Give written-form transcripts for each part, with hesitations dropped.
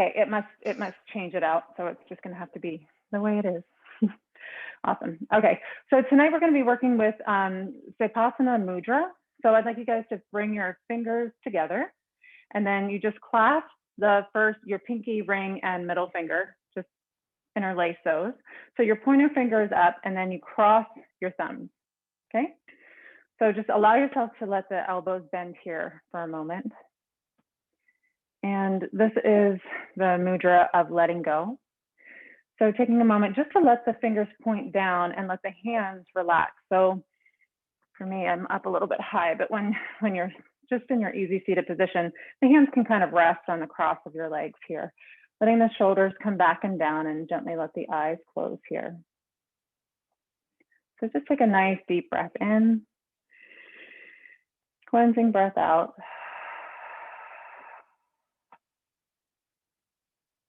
okay, it must change it out. So it's just gonna have to be the way it is. Awesome. Okay, so tonight we're gonna be working with Seipasana Mudra. So I'd like you guys to bring your fingers together and then you just clasp your pinky, ring, and middle finger, just interlace those. So your pointer finger is up and then you cross your thumbs, okay? So just allow yourself to let the elbows bend here for a moment. And this is the mudra of letting go. So taking a moment just to let the fingers point down and let the hands relax. So for me, I'm up a little bit high, but when you're just in your easy seated position, the hands can kind of rest on the cross of your legs here, letting the shoulders come back and down and gently let the eyes close here. So just take a nice deep breath in, cleansing breath out.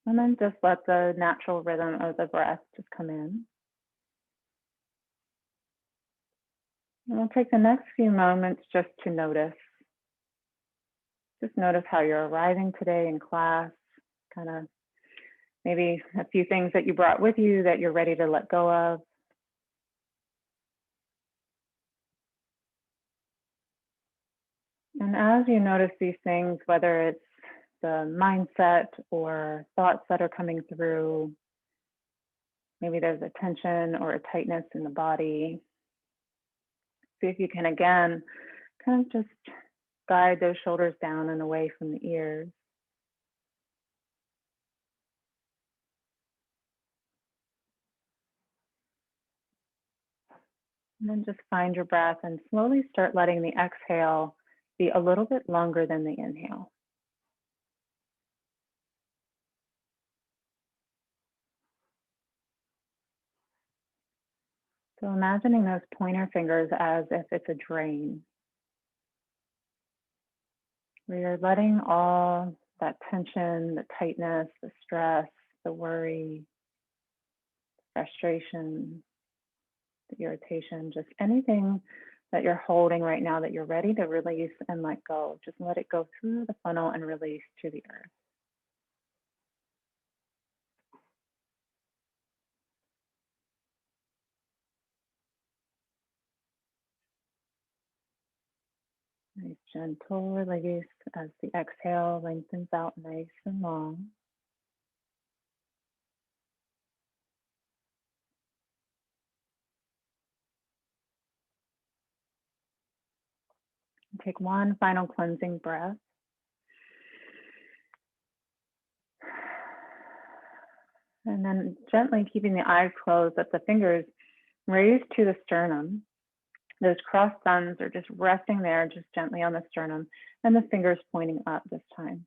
And then just let the natural rhythm of the breath just come in. And we'll take the next few moments just to notice. Just notice how you're arriving today in class, kind of maybe a few things that you brought with you that you're ready to let go of. And as you notice these things, whether it's the mindset or thoughts that are coming through, maybe there's a tension or a tightness in the body, see if you can, again, kind of just guide those shoulders down and away from the ears. And then just find your breath and slowly start letting the exhale be a little bit longer than the inhale. So imagining those pointer fingers as if it's a drain, where you're letting all that tension, the tightness, the stress, the worry, frustration, the irritation, just anything that you're holding right now that you're ready to release and let go. Just let it go through the funnel and release to the earth. Nice gentle release as the exhale lengthens out nice and long. Take one final cleansing breath. And then gently keeping the eyes closed, let the fingers raise to the sternum. Those crossed thumbs are just resting there, just gently on the sternum, and the fingers pointing up this time.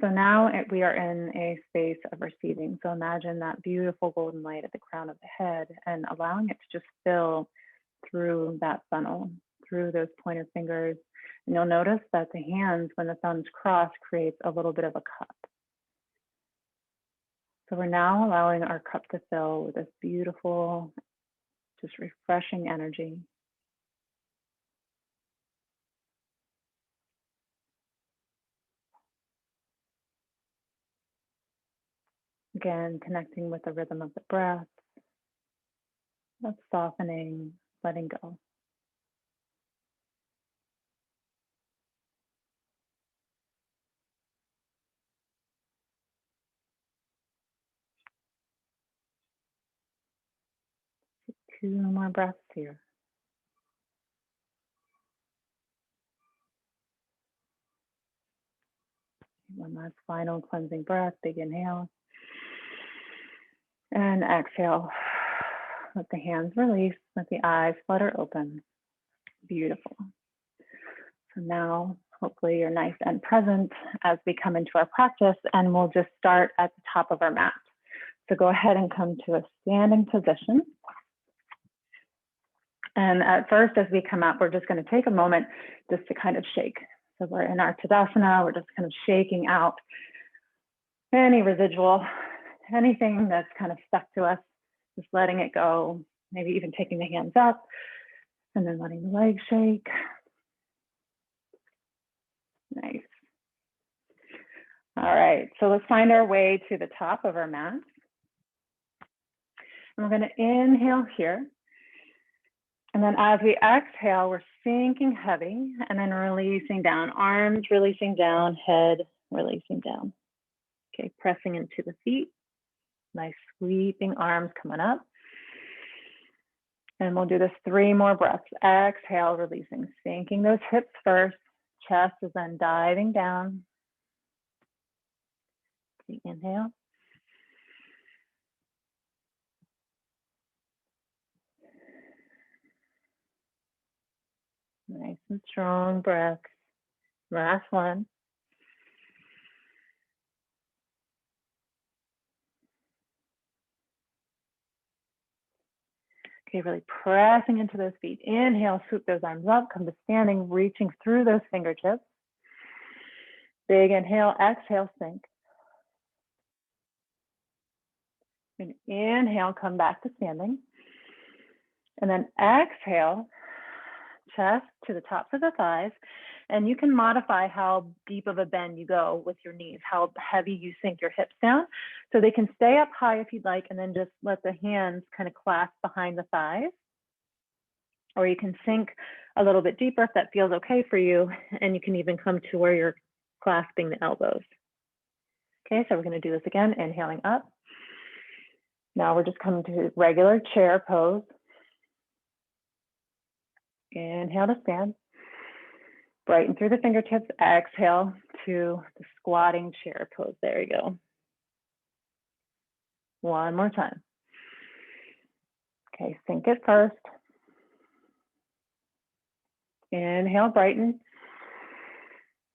So now we are in a space of receiving. So imagine that beautiful golden light at the crown of the head and allowing it to just fill through that funnel, through those pointer fingers. And you'll notice that the hands, when the thumbs cross, creates a little bit of a cup. So we're now allowing our cup to fill with this beautiful, just refreshing energy. Again, connecting with the rhythm of the breath, of softening, letting go. Two more breaths here. One last final cleansing breath, big inhale. And exhale. Let the hands release, let the eyes flutter open. Beautiful. So now, hopefully you're nice and present as we come into our practice, and we'll just start at the top of our mat. So go ahead and come to a standing position. And at first, as we come up, we're just going to take a moment just to kind of shake. So we're in our Tadasana, we're just kind of shaking out any residual, anything that's kind of stuck to us, just letting it go, maybe even taking the hands up and then letting the legs shake. Nice. All right, so let's find our way to the top of our mat. And we're going to inhale here. And then as we exhale, we're sinking heavy and then releasing down, arms releasing down, head releasing down. Okay, pressing into the feet. Nice sweeping arms coming up. And we'll do this 3 more breaths. Exhale, releasing, sinking those hips first. Chest is then diving down. Inhale. Nice and strong breath. Last one. Okay, really pressing into those feet. Inhale, swoop those arms up, come to standing, reaching through those fingertips. Big inhale, exhale, sink. And inhale, come back to standing. And then exhale, chest to the tops of the thighs. And you can modify how deep of a bend you go with your knees, how heavy you sink your hips down. So they can stay up high if you'd like, and then just let the hands kind of clasp behind the thighs. Or you can sink a little bit deeper if that feels okay for you. And you can even come to where you're clasping the elbows. Okay, so we're going to do this again, inhaling up. Now we're just coming to regular chair pose. Inhale to stand. Brighten through the fingertips. Exhale to the squatting chair pose. There you go. One more time. Okay, sink it first. Inhale, brighten.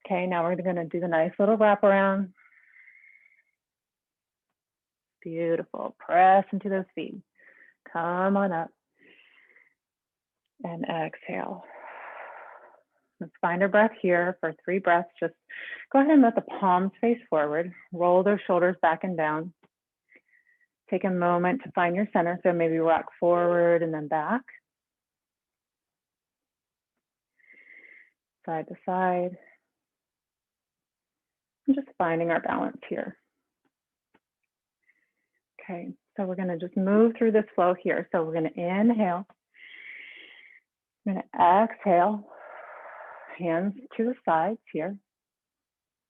Okay, now we're going to do the nice little wraparound. Beautiful. Press into those feet. Come on up. And exhale. Let's find our breath here for 3 breaths. Just go ahead and let the palms face forward. Roll those shoulders back and down. Take a moment to find your center. So maybe rock forward and then back. Side to side. And just finding our balance here. Okay, so we're going to just move through this flow here. So we're going to inhale. I'm going to exhale. Hands to the sides here.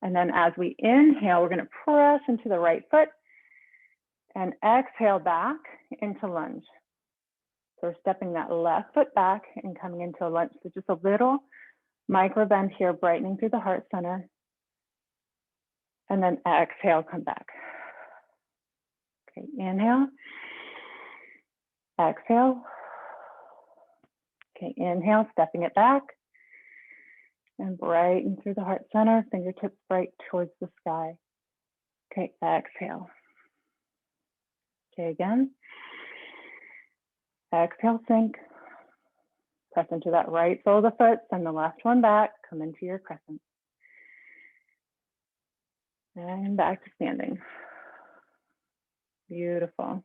And then as we inhale, we're going to press into the right foot and exhale back into lunge. So we're stepping that left foot back and coming into a lunge. So just a little micro bend here, brightening through the heart center. And then exhale, come back. Okay, inhale. Exhale. Okay, inhale, stepping it back. And brighten through the heart center, fingertips bright towards the sky. Okay, exhale. Okay, again. Exhale, sink. Press into that right sole of the foot, send the left one back, come into your crescent. And back to standing. Beautiful.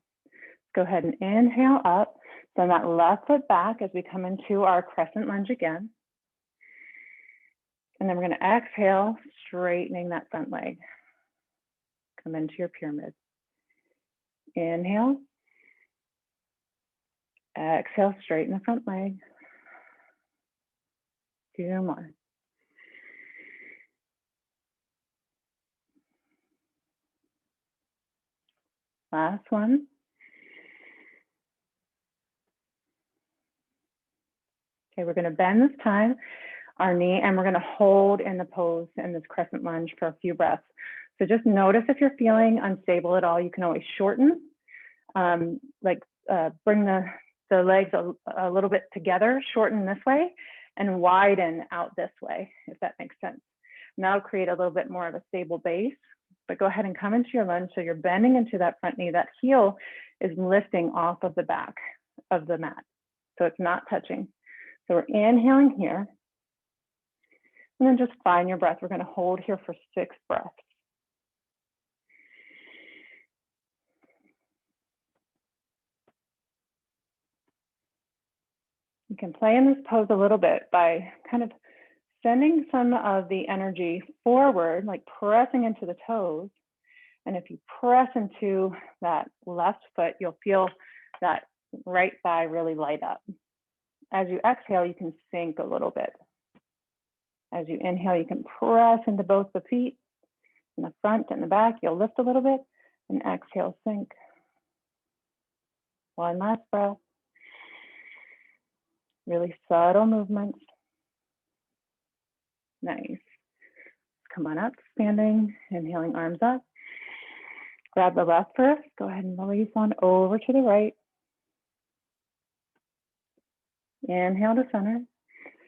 Go ahead and inhale up. Send that left foot back as we come into our crescent lunge again. And then we're going to exhale, straightening that front leg. Come into your pyramid. Inhale. Exhale, straighten the front leg. 2 more. Last one. Okay, we're going to bend this time our knee, and we're going to hold in the pose in this crescent lunge for a few breaths. So just notice if you're feeling unstable at all. You can always shorten, bring the legs a little bit together, shorten this way, and widen out this way, if that makes sense. Now create a little bit more of a stable base, but go ahead and come into your lunge. So you're bending into that front knee. That heel is lifting off of the back of the mat. So it's not touching. So we're inhaling here. And then just find your breath. We're going to hold here for 6 breaths. You can play in this pose a little bit by kind of sending some of the energy forward, like pressing into the toes. And if you press into that left foot, you'll feel that right thigh really light up. As you exhale, you can sink a little bit. As you inhale, you can press into both the feet, in the front and the back. You'll lift a little bit, and exhale, sink. One last breath. Really subtle movements. Nice. Come on up, standing, inhaling, arms up. Grab the left first. Go ahead and release on over to the right. Inhale to center.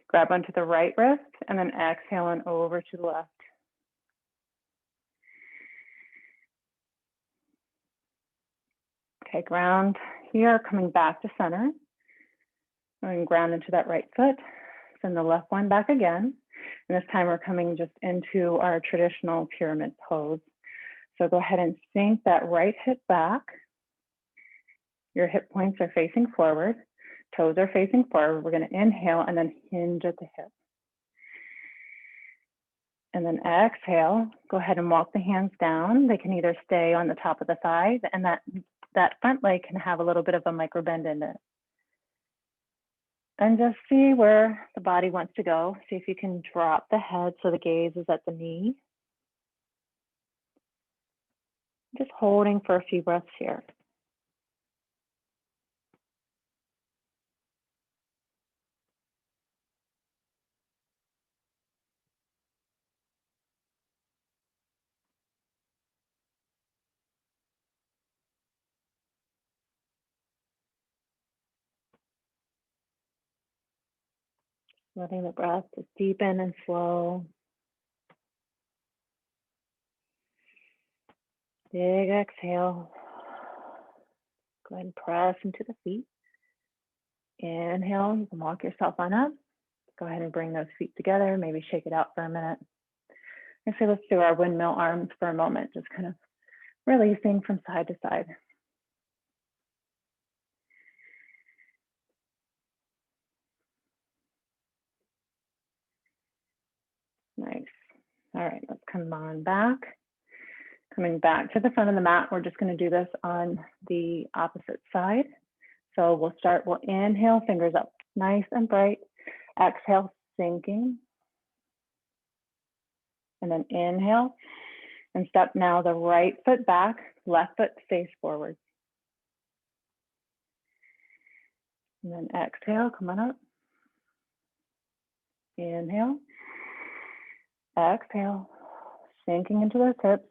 Grab onto the right wrist, and then exhale on over to the left. Okay, ground here, coming back to center. And ground into that right foot. Send the left one back again. And this time we're coming just into our traditional pyramid pose. So go ahead and sink that right hip back. Your hip points are facing forward. Toes are facing forward. We're going to inhale and then hinge at the hip. And then exhale, go ahead and walk the hands down. They can either stay on the top of the thigh, and that front leg can have a little bit of a micro bend in it. And just see where the body wants to go. See if you can drop the head so the gaze is at the knee. Just holding for a few breaths here. Letting the breath just deepen and slow. Big exhale. Go ahead and press into the feet. Inhale, you can walk yourself on up. Go ahead and bring those feet together, maybe shake it out for a minute. Actually, let's do our windmill arms for a moment, just kind of releasing from side to side. Nice. All right, let's come on back. Coming back to the front of the mat, we're just going to do this on the opposite side. So we'll inhale, fingers up, nice and bright. Exhale, sinking. And then inhale, and step now the right foot back, left foot face forward. And then exhale, come on up. Inhale. Exhale, sinking into those hips.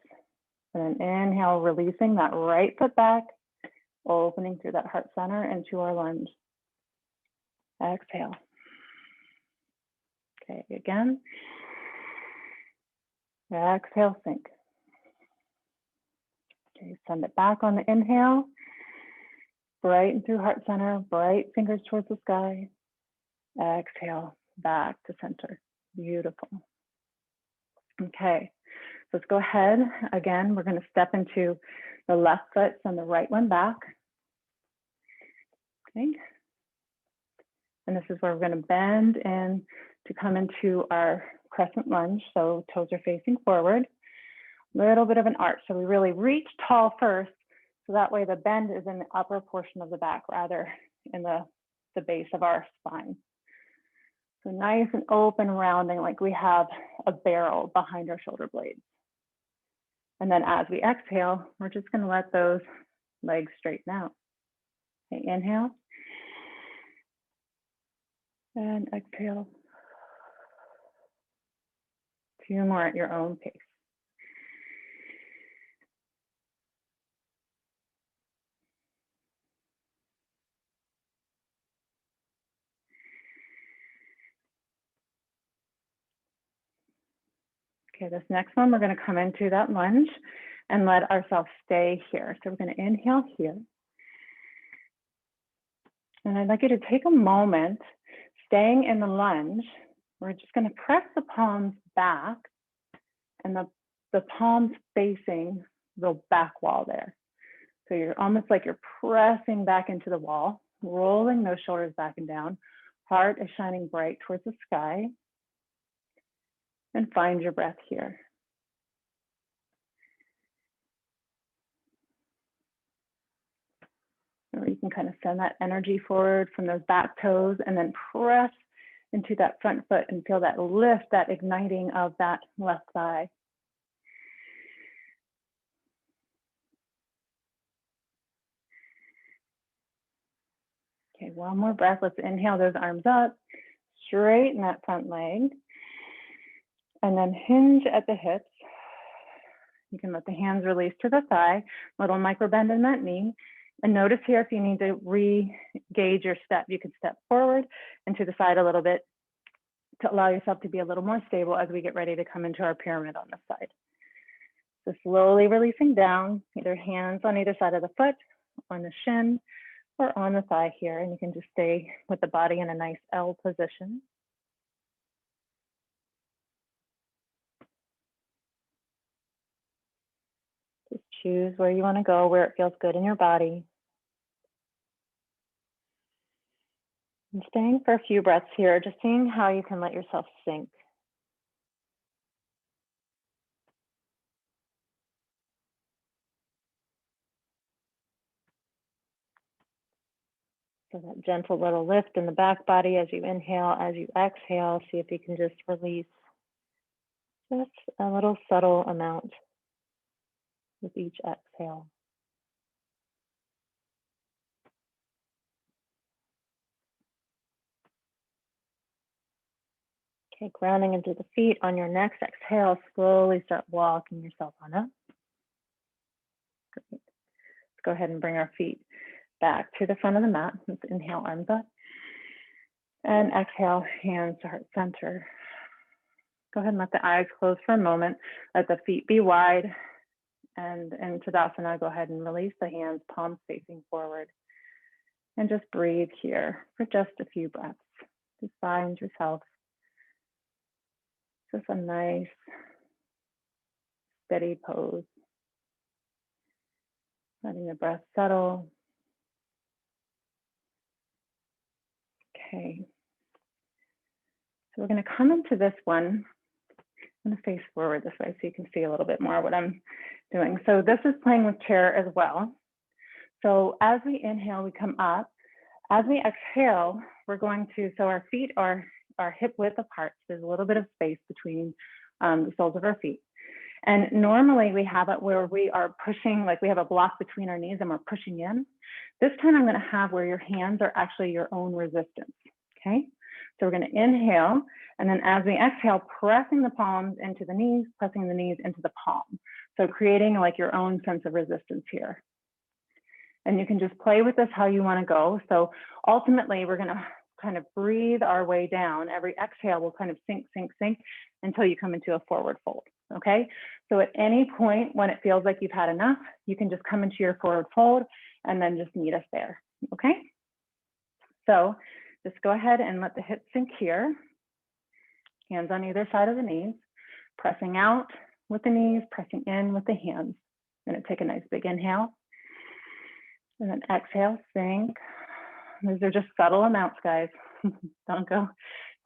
And then inhale, releasing that right foot back, opening through that heart center into our lunge. Exhale. Okay, again. Exhale, sink. Okay, send it back on the inhale. Brighten through heart center, bright fingers towards the sky. Exhale, back to center. Beautiful. Okay, so let's go ahead. Again, we're going to step into the left foot, send the right one back. Okay. And this is where we're going to bend in to come into our crescent lunge. So toes are facing forward. Little bit of an arch. So we really reach tall first. So that way the bend is in the upper portion of the back rather in the base of our spine. So nice and open rounding like we have a barrel behind our shoulder blades. And then as we exhale, we're just going to let those legs straighten out. Okay, inhale. And exhale. 2 more at your own pace. Okay, this next one, we're going to come into that lunge and let ourselves stay here. So we're going to inhale here. And I'd like you to take a moment, staying in the lunge. We're just going to press the palms back and the palms facing the back wall there. So you're almost like you're pressing back into the wall, rolling those shoulders back and down. Heart is shining bright towards the sky. And find your breath here. Or you can kind of send that energy forward from those back toes and then press into that front foot and feel that lift, that igniting of that left thigh. Okay, one more breath. Let's inhale those arms up, straighten that front leg, and then hinge at the hips. You can let the hands release to the thigh, little micro bend in that knee. And notice here if you need to re-gauge your step, you can step forward and to the side a little bit to allow yourself to be a little more stable as we get ready to come into our pyramid on this side. So slowly releasing down, either hands on either side of the foot, on the shin, or on the thigh here. And you can just stay with the body in a nice L position. Just choose where you want to go, where it feels good in your body. And staying for a few breaths here, just seeing how you can let yourself sink. So that gentle little lift in the back body as you inhale, as you exhale, see if you can just release just a little subtle amount with each exhale. Okay, grounding into the feet. On your next exhale, slowly start walking yourself on up. Great. Let's go ahead and bring our feet back to the front of the mat. Let's inhale, arms up. And exhale, hands to heart center. Go ahead and let the eyes close for a moment. Let the feet be wide. And in Tadasana, go ahead and release the hands, palms facing forward. And just breathe here for just a few breaths. Just find yourself just a nice, steady pose. Letting the breath settle. Okay. So we're going to come into this one. I'm going to face forward this way so you can see a little bit more what I'm doing. So this is playing with chair as well. So as we inhale, we come up. As we exhale, we're going to, so our feet are hip width apart. So there's a little bit of space between the soles of our feet. And normally we have it where we are pushing, like we have a block between our knees and we're pushing in. This time I'm going to have where your hands are actually your own resistance. Okay. So we're going to inhale, and then as we exhale, pressing the palms into the knees, pressing the knees into the palm. So creating like your own sense of resistance here. And you can just play with this how you want to go. So ultimately, we're going to kind of breathe our way down. Every exhale will kind of sink, sink, sink until you come into a forward fold. Okay. So at any point when it feels like you've had enough, you can just come into your forward fold and then just meet us there. Okay. So just go ahead and let the hips sink here. Hands on either side of the knees, pressing out with the knees, pressing in with the hands. I'm going to take a nice big inhale. And then exhale, sink. These are just subtle amounts, guys. Don't go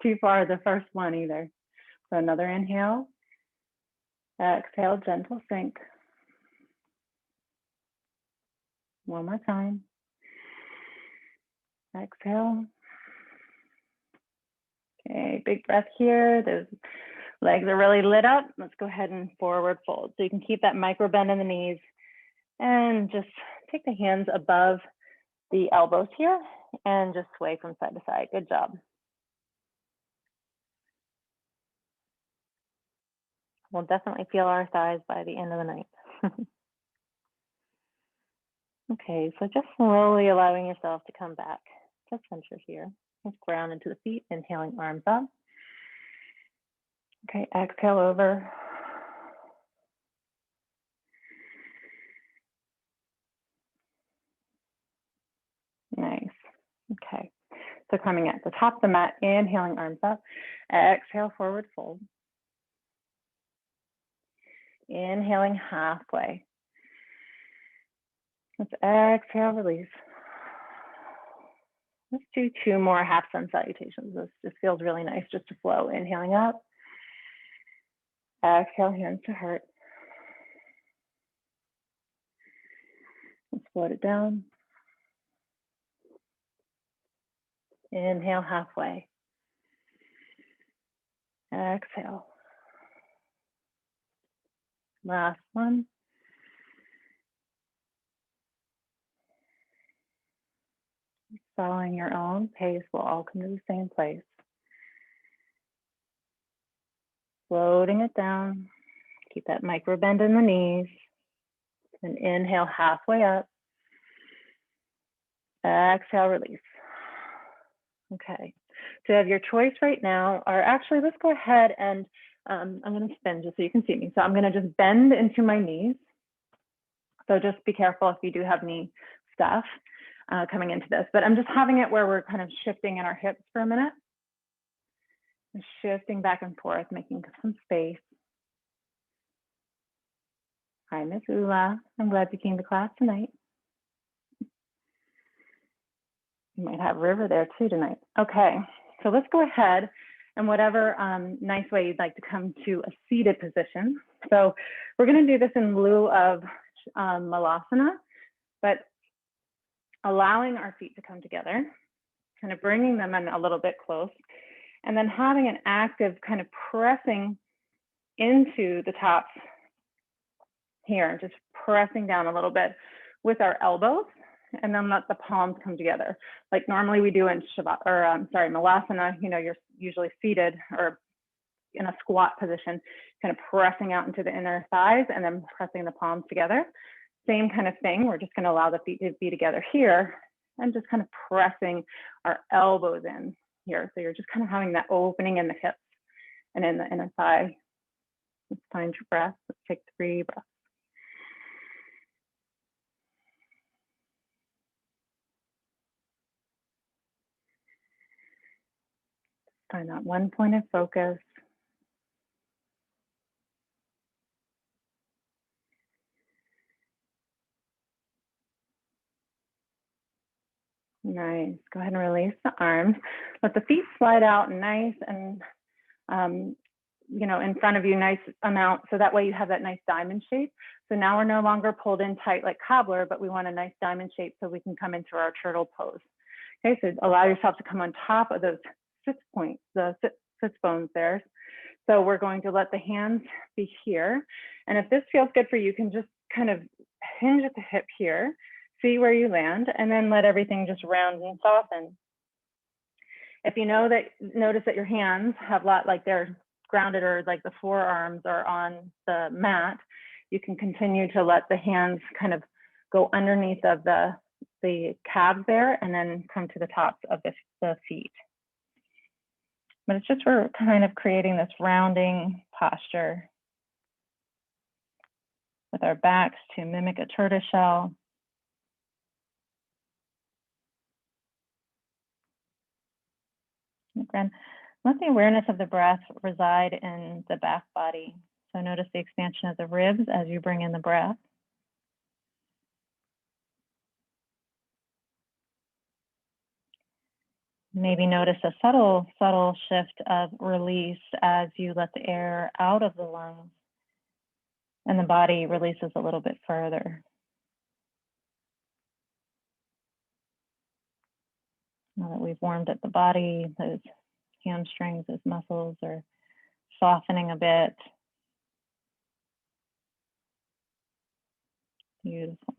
too far the first one either. So another inhale. Exhale, gentle sink. One more time. Exhale. Okay, big breath here. Those legs are really lit up. Let's go ahead and forward fold. So you can keep that micro bend in the knees and just take the hands above the elbows here and just sway from side to side. Good job. We'll definitely feel our thighs by the end of the night. Okay, so just slowly allowing yourself to come back to center here. Let's ground into the feet, inhaling arms up. Okay, exhale over. Nice. Okay, so coming at the top of the mat, inhaling arms up. Exhale, forward fold. Inhaling halfway. Let's exhale, release. Let's do 2 more half sun salutations. This just feels really nice just to flow. Inhaling up. Exhale, hands to heart. Let's float it down. Inhale halfway. Exhale. Last one. Following your own pace, we'll all come to the same place. Floating it down. Keep that micro bend in the knees. And inhale halfway up. Exhale, release. Okay. So you have your choice right now, or actually let's go ahead and I'm going to spin just so you can see me. So I'm going to just bend into my knees. So just be careful if you do have knee stuff coming into this, but I'm just having it where we're kind of shifting in our hips for a minute. Shifting back and forth, making some space. Hi, Miss Ula. I'm glad you came to class tonight. You might have River there too tonight. Okay, so let's go ahead and whatever nice way you'd like to come to a seated position. So we're going to do this in lieu of Malasana, but allowing our feet to come together, kind of bringing them in a little bit close, and then having an active kind of pressing into the tops here, just pressing down a little bit with our elbows, and then let the palms come together. Like normally we do in Malasana, you know, you're usually seated or in a squat position, kind of pressing out into the inner thighs and then pressing the palms together. Same kind of thing. We're just going to allow the feet to be together here and just kind of pressing our elbows in here. So you're just kind of having that opening in the hips and in the inner thigh. Let's find your breath. Let's take 3 breaths. Find that one point of focus. Nice. Go ahead and release the arms. Let the feet slide out nice and, you know, in front of you, nice amount. So that way you have that nice diamond shape. So now we're no longer pulled in tight like cobbler, but we want a nice diamond shape so we can come into our turtle pose. Okay, so allow yourself to come on top of those sits points, the sits bones there. So we're going to let the hands be here. And if this feels good for you, you can just kind of hinge at the hip here, see where you land, and then let everything just round and soften. If you know that, notice that your hands have like they're grounded or like the forearms are on the mat, you can continue to let the hands kind of go underneath of the calves there and then come to the tops of the feet. But it's just for kind of creating this rounding posture with our backs to mimic a tortoiseshell. Again, let the awareness of the breath reside in the back body. So notice the expansion of the ribs as you bring in the breath. Maybe notice a subtle shift of release as you let the air out of the lungs and the body releases a little bit further. Now that we've warmed up the body, those hamstrings, those muscles are softening a bit. Beautiful.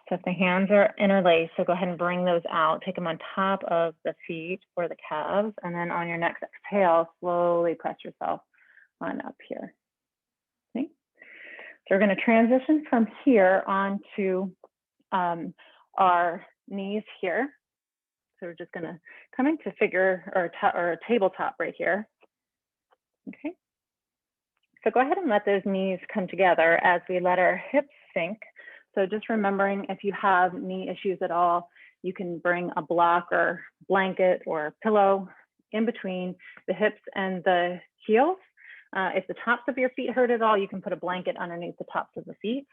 So if the hands are interlaced, so go ahead and bring those out. Take them on top of the feet or the calves. And then on your next exhale, slowly press yourself on up here. Okay. So we're going to transition from here onto our knees here. So we're just going to come into figure or a tabletop right here. Okay. So go ahead and let those knees come together as we let our hips sink. So just remembering if you have knee issues at all, you can bring a block or blanket or pillow in between the hips and the heels. If the tops of your feet hurt at all, you can put a blanket underneath the tops of the feet.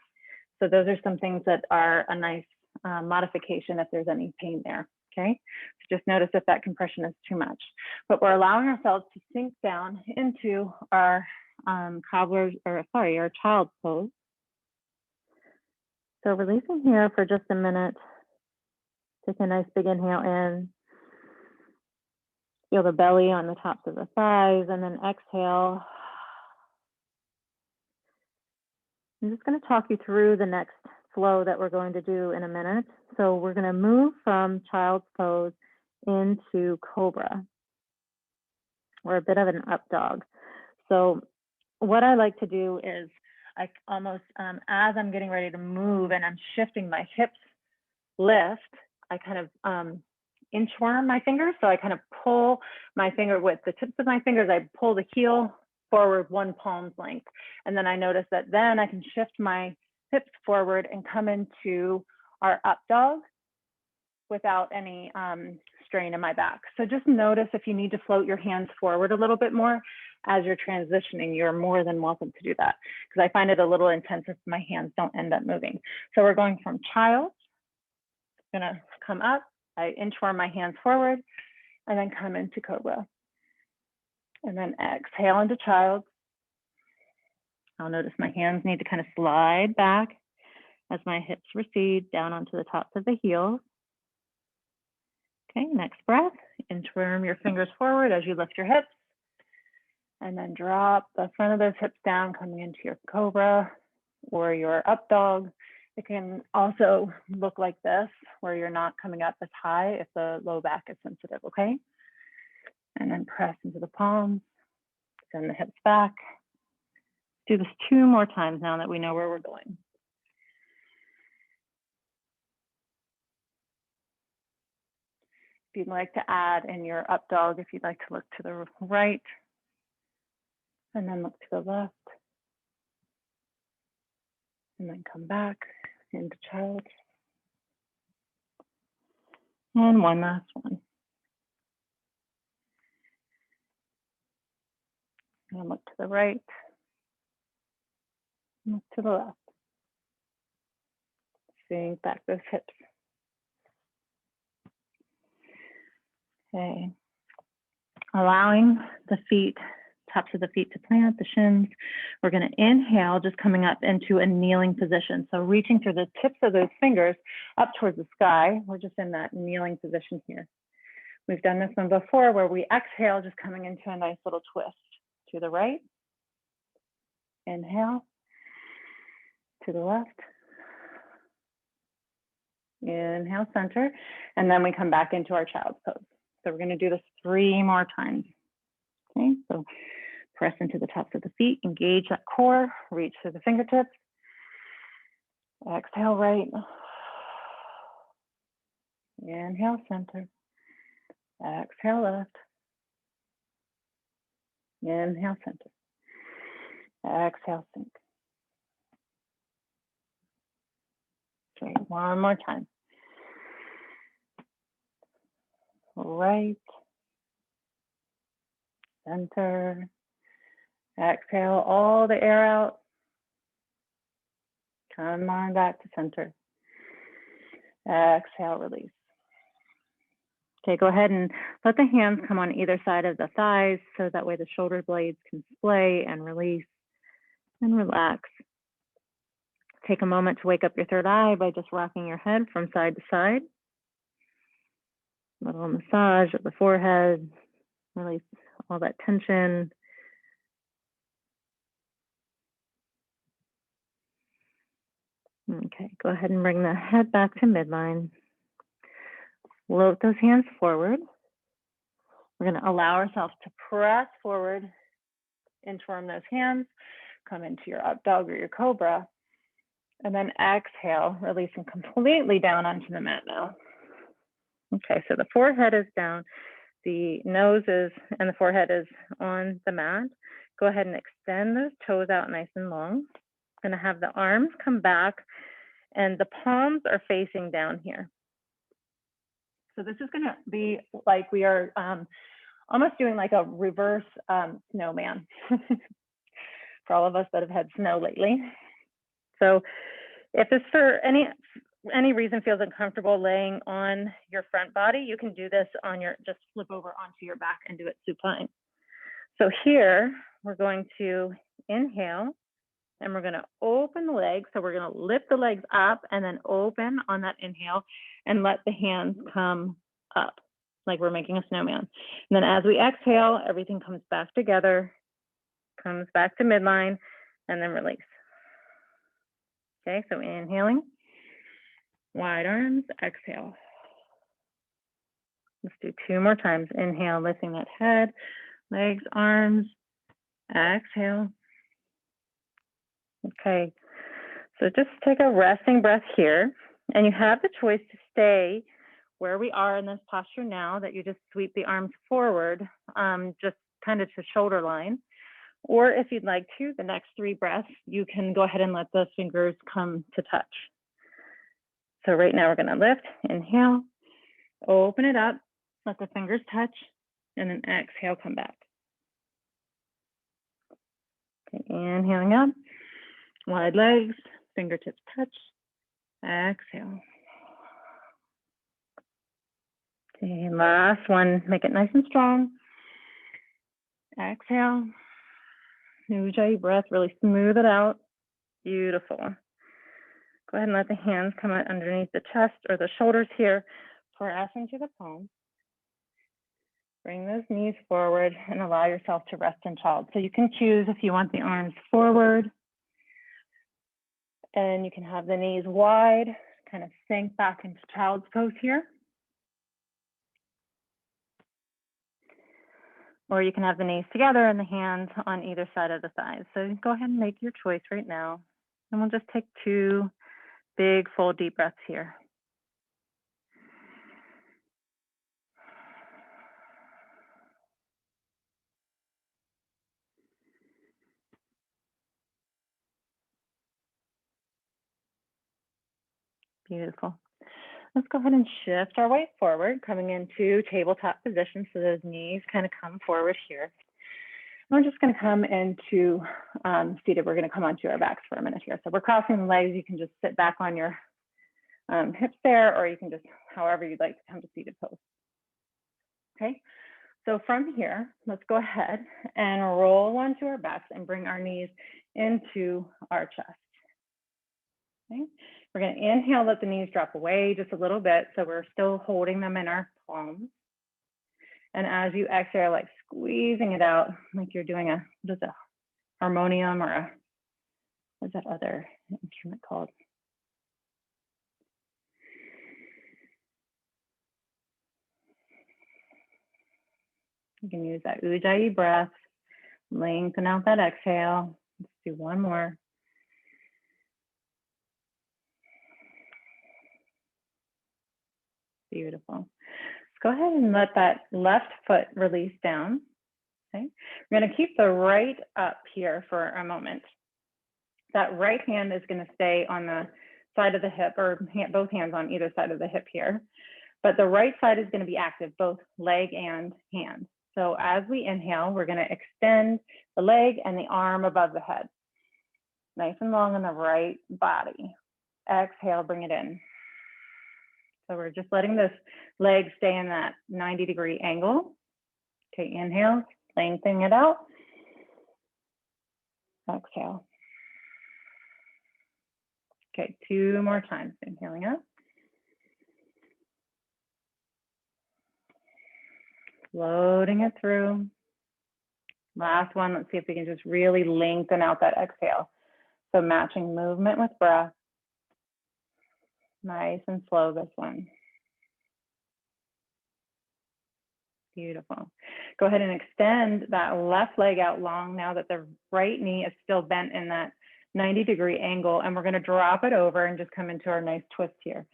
So those are some things that are a nice modification if there's any pain there. Okay, so just notice if that compression is too much. But we're allowing ourselves to sink down into our our child's pose. So releasing here for just a minute. Take a nice big inhale in. Feel the belly on the tops of the thighs, and then exhale. I'm just going to talk you through the next flow that we're going to do in a minute. So we're going to move from child's pose into cobra, or a bit of an up dog. So what I like to do is I almost, as I'm getting ready to move and I'm shifting my hips lift, I kind of inchworm my fingers. So I kind of pull my finger with the tips of my fingers. I pull the heel forward 1 palm's length. And then I notice that then I can shift my hips forward and come into our up dog without any strain in my back. So just notice if you need to float your hands forward a little bit more as you're transitioning, you're more than welcome to do that, because I find it a little intense if my hands don't end up moving. So we're going from child, gonna come up, I inchworm my hands forward, and then come into cobra. And then exhale into child. I'll notice my hands need to kind of slide back as my hips recede down onto the tops of the heels. Okay, next breath, inchworm your fingers forward as you lift your hips, and then drop the front of those hips down, coming into your cobra or your up dog. It can also look like this, where you're not coming up as high if the low back is sensitive, okay? And then press into the palms, send the hips back. Do this 2 more times now that we know where we're going. If you'd like to add in your up dog, if you'd like to look to the right, and then look to the left, and then come back into child. And one last one. And look to the right, and look to the left. Sink back those hips. Okay. Allowing the feet, tops of the feet to plant, the shins. We're going to inhale, just coming up into a kneeling position. So reaching through the tips of those fingers up towards the sky. We're just in that kneeling position here. We've done this one before where we exhale, just coming into a nice little twist to the right. Inhale, to the left. Inhale, center, and then we come back into our child's pose. So we're going to do this 3 more times. Okay, so press into the tops of the feet, engage that core, reach through the fingertips. Exhale, right. Inhale, center. Exhale, left. Inhale, center. Exhale, sink. Okay, 1 more time. Right. Center. Exhale all the air out. Come on back to center. Exhale, release. Okay, go ahead and let the hands come on either side of the thighs, so that way the shoulder blades can splay and release and relax. Take a moment to wake up your third eye by just rocking your head from side to side. A little massage of the forehead, release all that tension. Okay, go ahead and bring the head back to midline. Float those hands forward. We're going to allow ourselves to press forward, inchworm those hands, come into your up dog or your cobra, and then exhale, releasing completely down onto the mat now. Okay, so the forehead is down, the nose is, and the forehead is on the mat. Go ahead and extend those toes out nice and long. Going to have the arms come back, and the palms are facing down here. So this is going to be like we are almost doing like a reverse snowman for all of us that have had snow lately. So if this for any reason feels uncomfortable laying on your front body, you can do this on your, just flip over onto your back and do it supine. So here we're going to Inhale, and we're gonna open the legs. So we're gonna lift the legs up and then open on that inhale and let the hands come up like we're making a snowman. And then as we exhale, everything comes back together, comes back to midline, and then release. Okay, so inhaling, wide arms, exhale. Let's do 2 more times. Inhale, lifting that head, legs, arms, exhale. Okay, so just take a resting breath here, and you have the choice to stay where we are in this posture now, that you just sweep the arms forward, just kind of to shoulder line. Or if you'd like to, the next 3 breaths, you can go ahead and let those fingers come to touch. So right now we're gonna lift, inhale, open it up, let the fingers touch, and then exhale, come back. Okay, inhaling up, wide legs, fingertips touch, exhale. Okay, last one, make it nice and strong. Exhale, Ujjayi breath, really smooth it out. Beautiful. Go ahead and let the hands come out underneath the chest or the shoulders here. Press into the palms. Bring those knees forward and allow yourself to rest in child. So you can choose if you want the arms forward, and you can have the knees wide, kind of sink back into child's pose here. Or you can have the knees together and the hands on either side of the thighs. So go ahead and make your choice right now. And we'll just take 2 big, full, deep breaths here. Beautiful. Let's go ahead and shift our weight forward, coming into tabletop position. So those knees kind of come forward here. We're just going to come into seated. We're going to come onto our backs for a minute here. So we're crossing the legs. You can just sit back on your hips there, or you can just, however you'd like to come to seated pose. Okay, so from here, let's go ahead and roll onto our backs and bring our knees into our chest. Okay, we're going to inhale, let the knees drop away just a little bit. So we're still holding them in our palms. And as you exhale, like squeezing it out, like you're doing a, what is a harmonium, or a, what's that other instrument called? You can use that Ujjayi breath, lengthen out that exhale. Let's do one more. Beautiful. Go ahead and let that left foot release down. Okay, we're going to keep the right up here for a moment. That right hand is going to stay on the side of the hip, or both hands on either side of the hip here. But the right side is going to be active, both leg and hand. So as we inhale, we're going to extend the leg and the arm above the head. Nice and long on the right body. Exhale, bring it in. So we're just letting this leg stay in that 90-degree angle. Okay, inhale, lengthening it out. Exhale. Okay, 2 more times. Inhaling up. Floating it through. Last one, let's see if we can just really lengthen out that exhale. So matching movement with breath. Nice and slow, this one. Beautiful. Go ahead and extend that left leg out long now that the right knee is still bent in that 90-degree angle, and we're going to drop it over and just come into our nice twist here.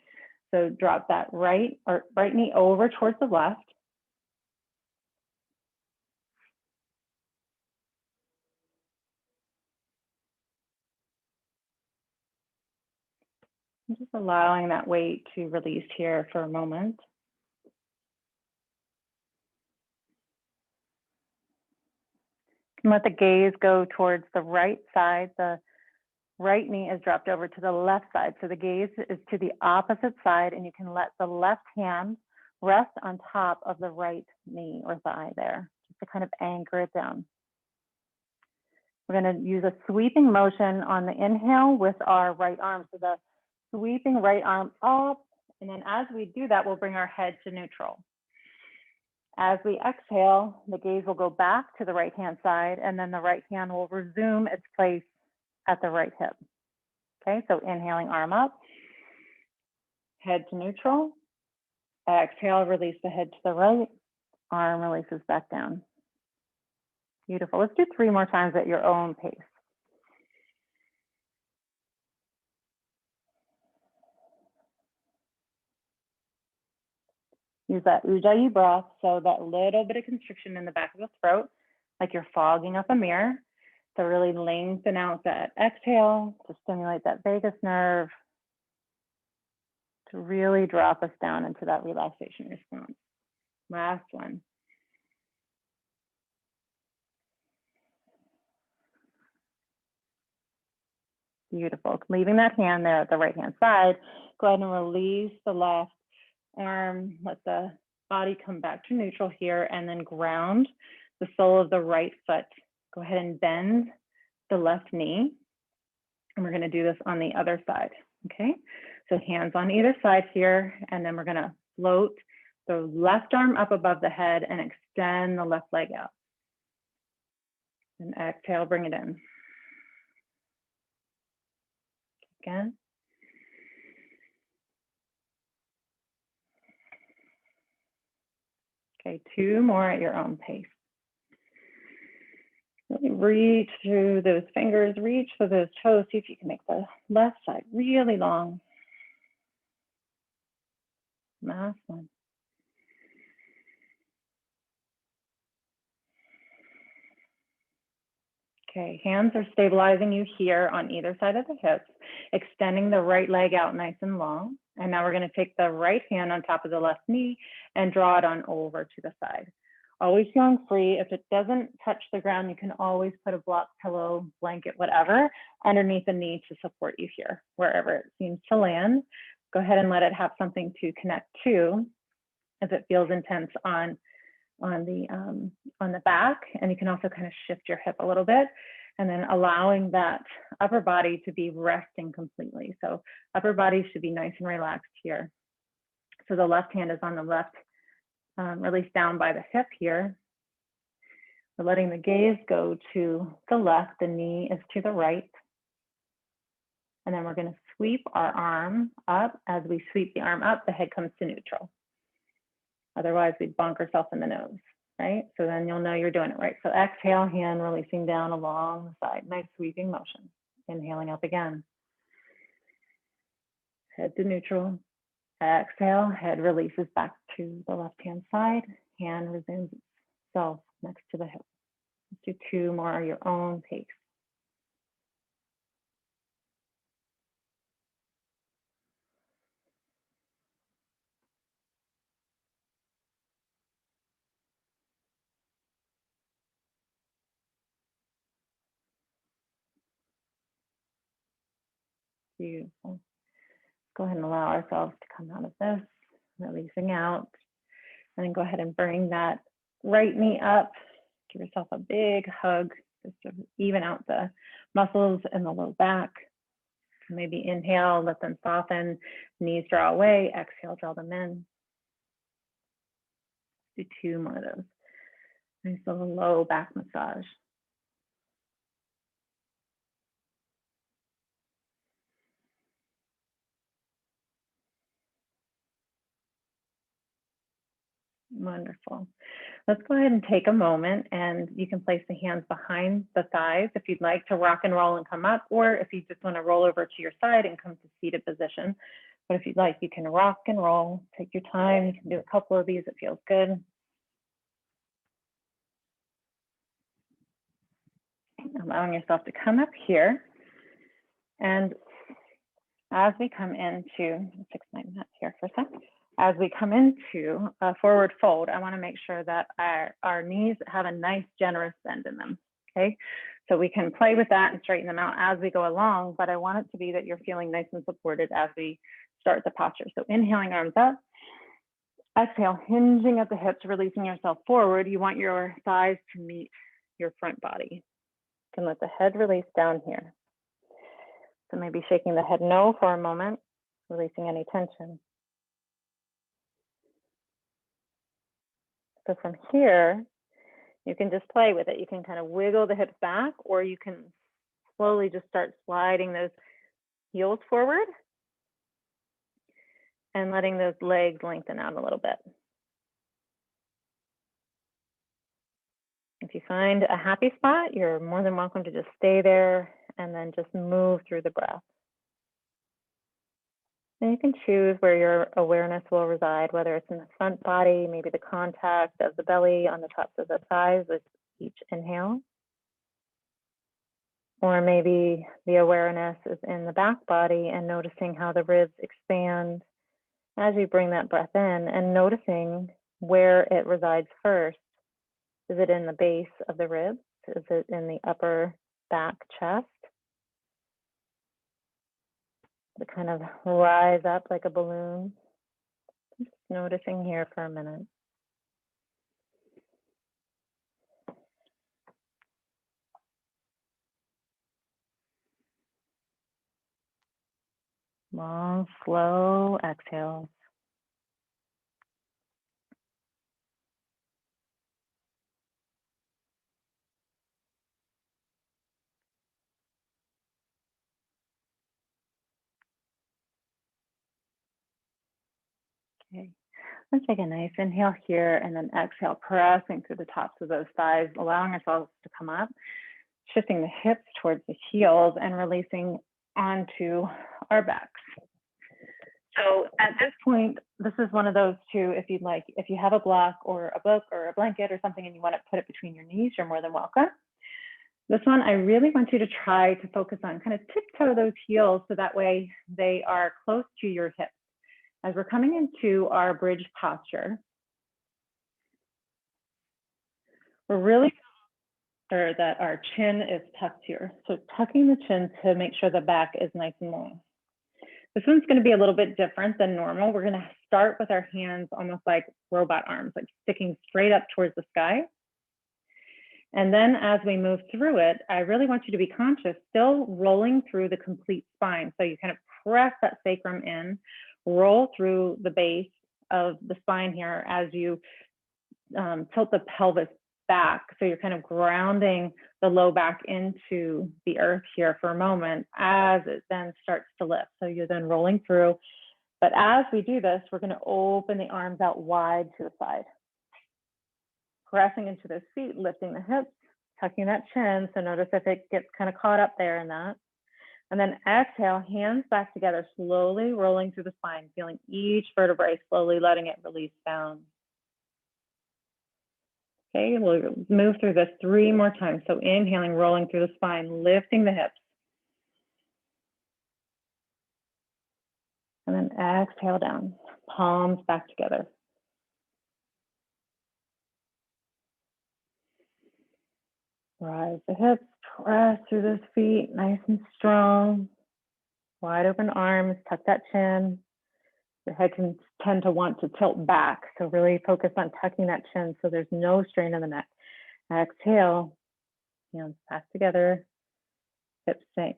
So drop that right knee over towards the left. And just allowing that weight to release here for a moment. And let the gaze go towards the right side. The right knee is dropped over to the left side. So the gaze is to the opposite side, and you can let the left hand rest on top of the right knee or thigh there, just to kind of anchor it down. We're going to use a sweeping motion on the inhale with our right arm. So the sweeping right arm up, and then as we do that, we'll bring our head to neutral. As we exhale, the gaze will go back to the right-hand side, and then the right hand will resume its place at the right hip. Okay, so inhaling, arm up, head to neutral. Exhale, release the head to the right, arm releases back down. Beautiful. Let's do 3 more times at your own pace. Use that Ujjayi breath, so that little bit of constriction in the back of the throat, like you're fogging up a mirror, to really lengthen out that exhale, to stimulate that vagus nerve, to really drop us down into that relaxation response. Last one. Beautiful. Leaving that hand there at the right-hand side, go ahead and release the left arm, let the body come back to neutral here, and then ground the sole of the right foot. Go ahead and bend the left knee. And we're gonna do this on the other side, okay? So hands on either side here, and then we're gonna float the left arm up above the head and extend the left leg out. And exhale, bring it in. Again. Okay, 2 more at your own pace. Really reach through those fingers, reach for those toes. See if you can make the left side really long. Last one. Okay, hands are stabilizing you here on either side of the hips, extending the right leg out nice and long. And now we're going to take the right hand on top of the left knee and draw it on over to the side. Always feeling free. If it doesn't touch the ground, you can always put a block, pillow, blanket, whatever, underneath the knee to support you here, wherever it seems to land. Go ahead and let it have something to connect to if it feels intense on the back. And you can also kind of shift your hip a little bit, and then allowing that upper body to be resting completely. So upper body should be nice and relaxed here. So the left hand is on the left, release down by the hip here. We're letting the gaze go to the left, the knee is to the right. And then we're going to sweep our arm up. As we sweep the arm up, the head comes to neutral. Otherwise, we bonk ourselves in the nose, right? So then you'll know you're doing it right. So exhale, hand releasing down along the side. Nice sweeping motion. Inhaling up again. Head to neutral. Exhale, head releases back to the left-hand side. Hand resumes itself next to the hip. Let's do 2 more at your own pace. Beautiful. Go ahead and allow ourselves to come out of this, releasing out. And then go ahead and bring that right knee up. Give yourself a big hug just to even out the muscles in the low back. Maybe inhale, let them soften, knees draw away, exhale, draw them in. Do 2 more of those. Nice little low back massage. Wonderful. Let's go ahead and take a moment, and you can place the hands behind the thighs if you'd like to rock and roll and come up, or if you just want to roll over to your side and come to seated position. But if you'd like, you can rock and roll, take your time. You can do a couple of these, it feels good. Allowing yourself to come up here. And as we come into, let's fix my mat here for a second. As we come into a forward fold, I want to make sure that our knees have a nice generous bend in them, okay? So we can play with that and straighten them out as we go along, but I want it to be that you're feeling nice and supported as we start the posture. So inhaling, arms up. Exhale, hinging at the hips, releasing yourself forward. You want your thighs to meet your front body. can let the head release down here. So maybe shaking the head no for a moment, releasing any tension. So from here, you can just play with it. You can kind of wiggle the hips back, or you can slowly just start sliding those heels forward and letting those legs lengthen out a little bit. If you find a happy spot, you're more than welcome to just stay there and then just move through the breath. And you can choose where your awareness will reside, whether it's in the front body, maybe the contact of the belly on the tops of the thighs with each inhale. Or maybe the awareness is in the back body and noticing how the ribs expand as you bring that breath in, and noticing where it resides first. Is it in the base of the ribs? Is it in the upper back chest? To kind of rise up like a balloon. Just noticing here for a minute. Long, slow exhales. Okay, let's take a nice inhale here and then exhale, pressing through the tops of those thighs, allowing ourselves to come up, shifting the hips towards the heels and releasing onto our backs. So at this point, this is one of those two, if you'd like, if you have a block or a book or a blanket or something and you want to put it between your knees, you're more than welcome. This one, I really want you to try to focus on kind of tiptoe those heels so that way they are close to your hips. As we're coming into our bridge posture, we're really sure that our chin is tucked here. So tucking the chin to make sure the back is nice and long. This one's going to be a little bit different than normal. We're going to start with our hands almost like robot arms, like sticking straight up towards the sky. And then as we move through it, I really want you to be conscious, still rolling through the complete spine. So you kind of press that sacrum in, roll through the base of the spine here as you tilt the pelvis back. So you're kind of grounding the low back into the earth here for a moment as it then starts to lift. So you're then rolling through. But as we do this, we're going to open the arms out wide to the side. Pressing into those feet, lifting the hips, tucking that chin. So notice if it gets kind of caught up there in that. And then exhale, hands back together, slowly rolling through the spine, feeling each vertebrae, slowly letting it release down. Okay, we'll move through this 3 more times. So inhaling, rolling through the spine, lifting the hips. And then exhale down, palms back together. Rise the hips, press through those feet, nice and strong. Wide open arms, tuck that chin. Your head can tend to want to tilt back. So really focus on tucking that chin so there's no strain in the neck. Exhale, hands back together, hips sink.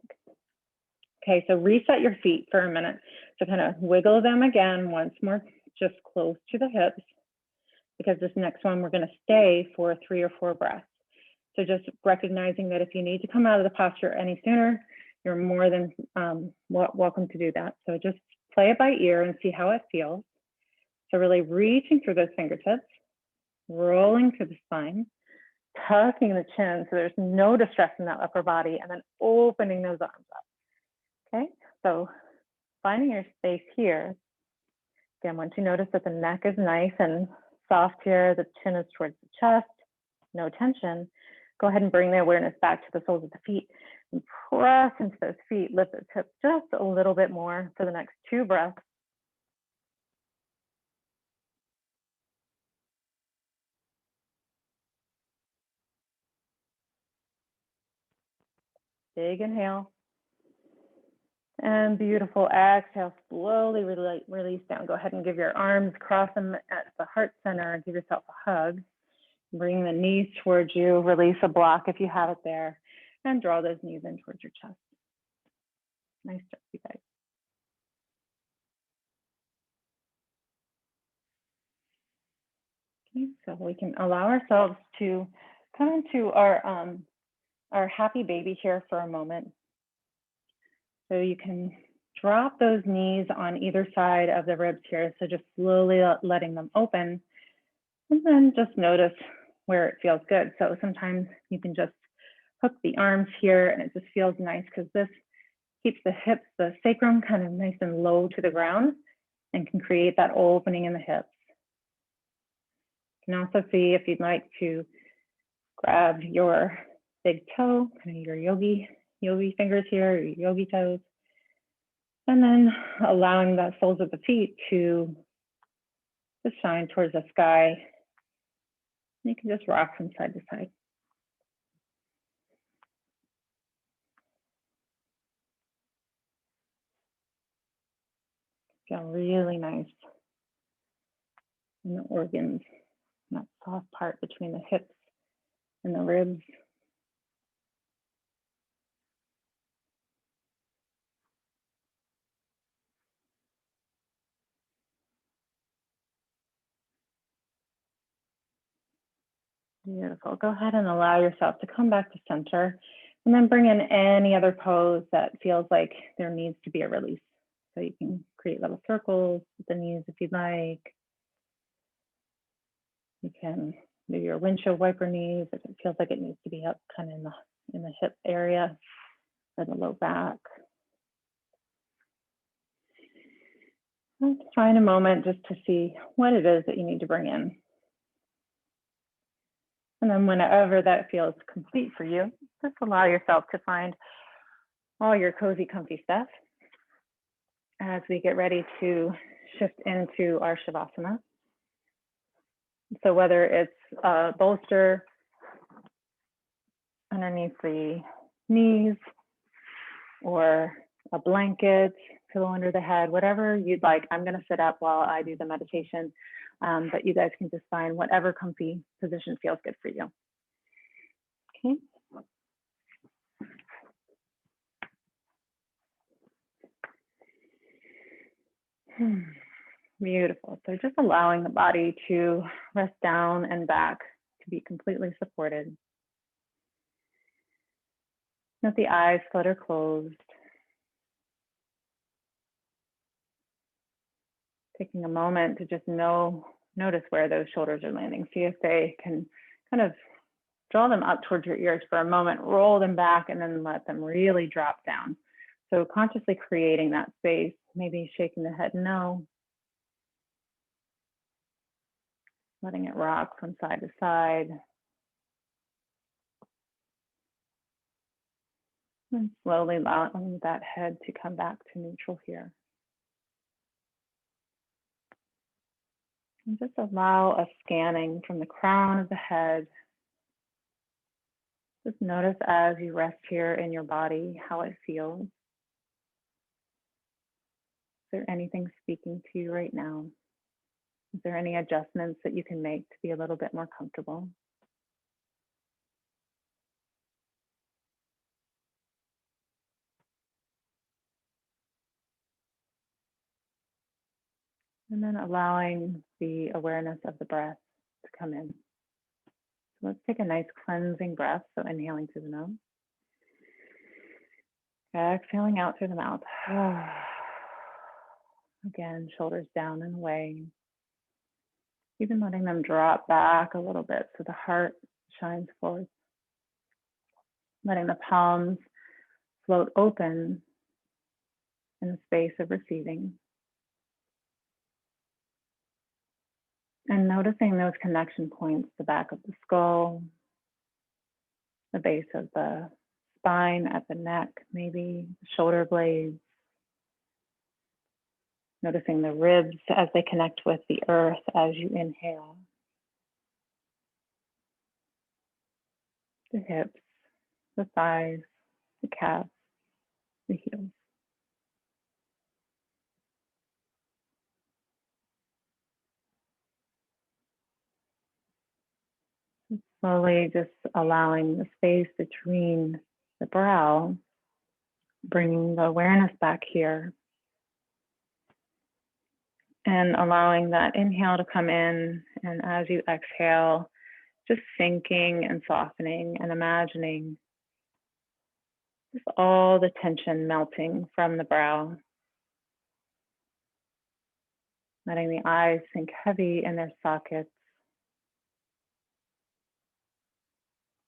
Okay, so reset your feet for a minute. So kind of wiggle them again once more, just close to the hips, because this next one we're going to stay for 3 or 4 breaths. So just recognizing that if you need to come out of the posture any sooner, you're more than welcome to do that. So just play it by ear and see how it feels. So really reaching through those fingertips, rolling through the spine, tucking the chin so there's no distress in that upper body, and then opening those arms up. Okay, so finding your space here. Again, once you notice that the neck is nice and soft here, the chin is towards the chest, no tension, go ahead and bring the awareness back to the soles of the feet and press into those feet, lift those hips just a little bit more for the next 2 breaths. Big inhale. And beautiful exhale, slowly release down. Go ahead and give your arms, cross them at the heart center, give yourself a hug. Bring the knees towards you, release a block if you have it there. and draw those knees in towards your chest. Nice job, you guys. Okay, so we can allow ourselves to come into our happy baby here for a moment. So you can drop those knees on either side of the ribs here. So just slowly letting them open, and then just notice where it feels good. So sometimes you can just hook the arms here and it just feels nice because this keeps the hips, the sacrum kind of nice and low to the ground and can create that opening in the hips. You can also see if you'd like to grab your big toe, kind of your yogi fingers here, your yogi toes, and then allowing the soles of the feet to just shine towards the sky. You can just rock from side to side. Feel really nice in the organs, that soft part between the hips and the ribs. Beautiful. Go ahead and allow yourself to come back to center and then bring in any other pose that feels like there needs to be a release. So you can create little circles with the knees if you'd like. You can do your windshield wiper knees if it feels like it needs to be up kind of in the hip area or the low back. Let's try in a moment just to see what it is that you need to bring in. And then whenever that feels complete for you, just allow yourself to find all your cozy, comfy stuff as we get ready to shift into our Shavasana. So whether it's a bolster underneath the knees or a blanket, pillow under the head, whatever you'd like. I'm going to sit up while I do the meditation, but you guys can just find whatever comfy position feels good for you. Okay. Beautiful. So just allowing the body to rest down and back to be completely supported. Let the eyes flutter closed. Taking a moment to just notice where those shoulders are landing. See if they can kind of draw them up towards your ears for a moment, roll them back, and then let them really drop down. So consciously creating that space, maybe shaking the head no, letting it rock from side to side. And slowly allowing that head to come back to neutral here. And just allow a scanning from the crown of the head. Just notice as you rest here in your body, how it feels. Is there anything speaking to you right now? Is there any adjustments that you can make to be a little bit more comfortable? And then allowing the awareness of the breath to come in. So let's take a nice cleansing breath. So inhaling through the nose. Exhaling out through the mouth. Again, shoulders down and away. Even letting them drop back a little bit so the heart shines forward. Letting the palms float open in the space of receiving. And noticing those connection points, the back of the skull, the base of the spine, at the neck, maybe shoulder blades. Noticing the ribs as they connect with the earth as you inhale. The hips, the thighs, the calves, the heels. And slowly just allowing the space between the brow, bringing the awareness back here and allowing that inhale to come in. And as you exhale, just sinking and softening and imagining just all the tension melting from the brow, letting the eyes sink heavy in their sockets,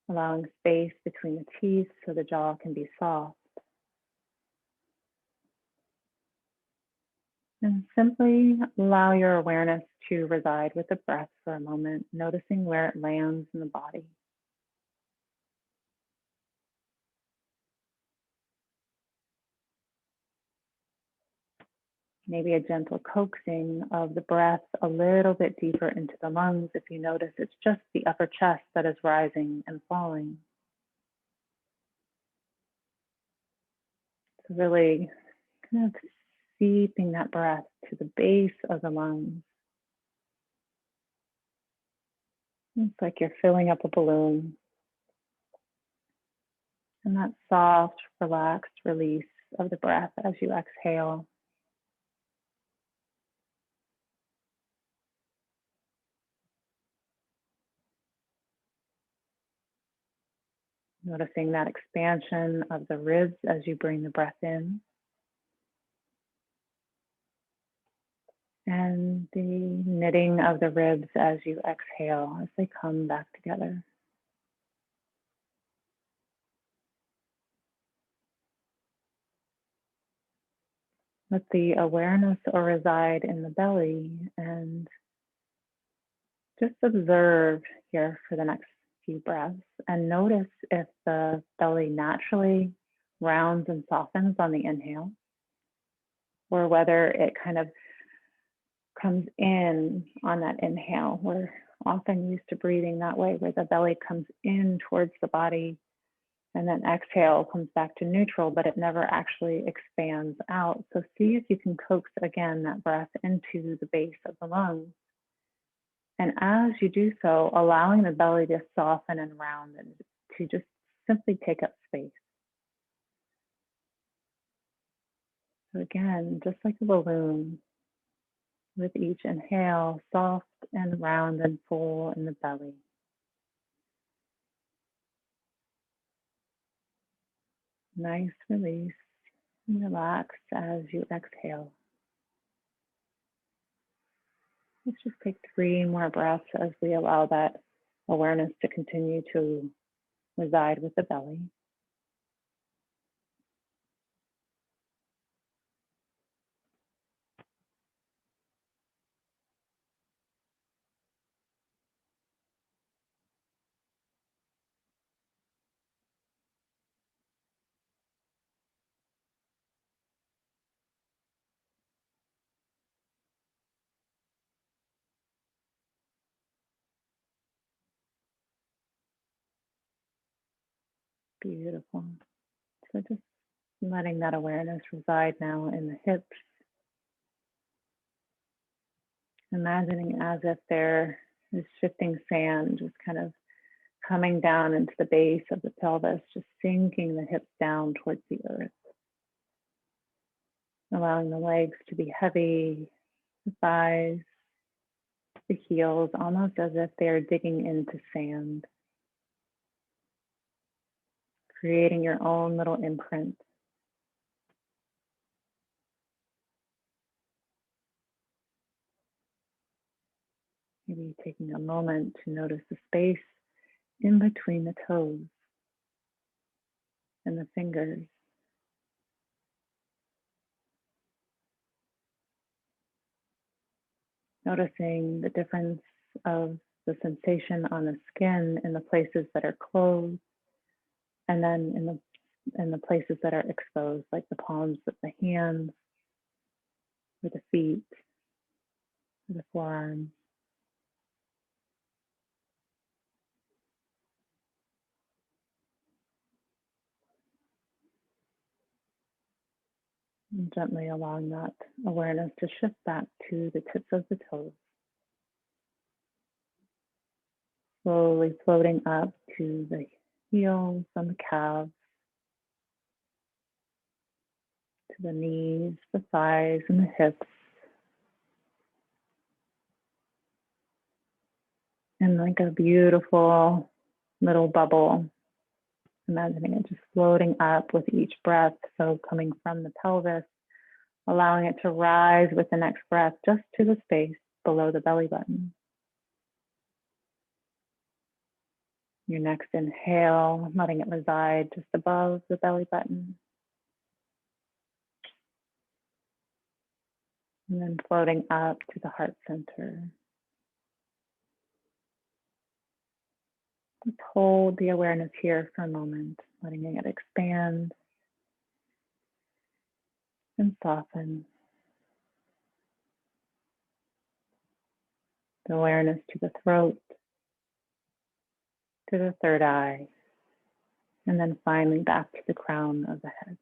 allowing space between the teeth so the jaw can be soft. And simply allow your awareness to reside with the breath for a moment, noticing where it lands in the body. Maybe a gentle coaxing of the breath a little bit deeper into the lungs if you notice it's just the upper chest that is rising and falling. So really kind of seeping that breath to the base of the lungs. It's like you're filling up a balloon. And that soft, relaxed release of the breath as you exhale. Noticing that expansion of the ribs as you bring the breath in. And the knitting of the ribs as you exhale, as they come back together. Let the awareness reside in the belly and just observe here for the next few breaths and notice if the belly naturally rounds and softens on the inhale or whether it kind of comes in on that inhale. We're often used to breathing that way, where the belly comes in towards the body and then exhale comes back to neutral, but it never actually expands out. So see if you can coax again that breath into the base of the lungs. And as you do so, allowing the belly to soften and round and to just simply take up space. So again, just like a balloon, with each inhale, soft and round and full in the belly. Nice release and relax as you exhale. Let's just take 3 more breaths as we allow that awareness to continue to reside with the belly. Beautiful. So just letting that awareness reside now in the hips. Imagining as if there is shifting sand just kind of coming down into the base of the pelvis, just sinking the hips down towards the earth. Allowing the legs to be heavy, the thighs, the heels, almost as if they are digging into sand. Creating your own little imprint. Maybe taking a moment to notice the space in between the toes and the fingers. Noticing the difference of the sensation on the skin in the places that are closed and then in the places that are exposed, like the palms of the hands, or the feet, or the forearms. And gently allowing that awareness to shift back to the tips of the toes. Slowly floating up to the heels and the calves, to the knees, the thighs, and the hips. And like a beautiful little bubble, imagining it just floating up with each breath. So coming from the pelvis, allowing it to rise with the next breath just to the space below the belly button. Your next inhale, letting it reside just above the belly button. And then floating up to the heart center. Let's hold the awareness here for a moment, letting it expand and soften. The awareness to the throat, to the third eye, and then finally back to the crown of the head.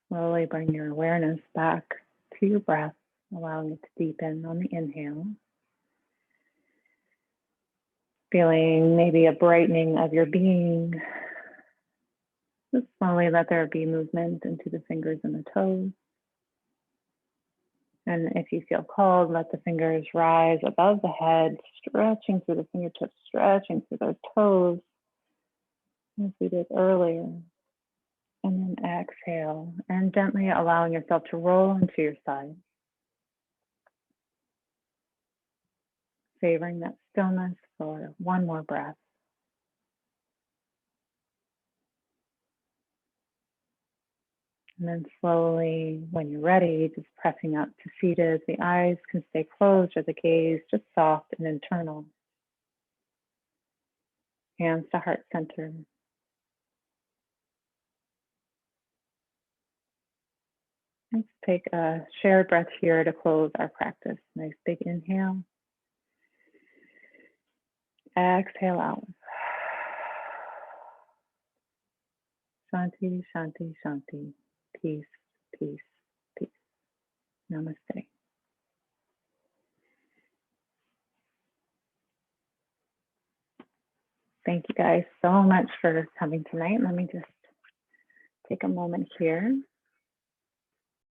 Slowly bring your awareness back to your breath, allowing it to deepen on the inhale. Feeling maybe a brightening of your being. Just slowly let there be movement into the fingers and the toes. And if you feel called, let the fingers rise above the head, stretching through the fingertips, stretching through those toes, as we did earlier. And then exhale, and gently allowing yourself to roll into your side. Savoring that stillness for one more breath. And then slowly, when you're ready, just pressing up to seated. The eyes can stay closed or the gaze just soft and internal. Hands to heart center. Let's take a shared breath here to close our practice. Nice big inhale. Exhale out. Shanti, shanti, shanti. Peace, peace, peace. Namaste. Thank you guys so much for coming tonight. Let me just take a moment here.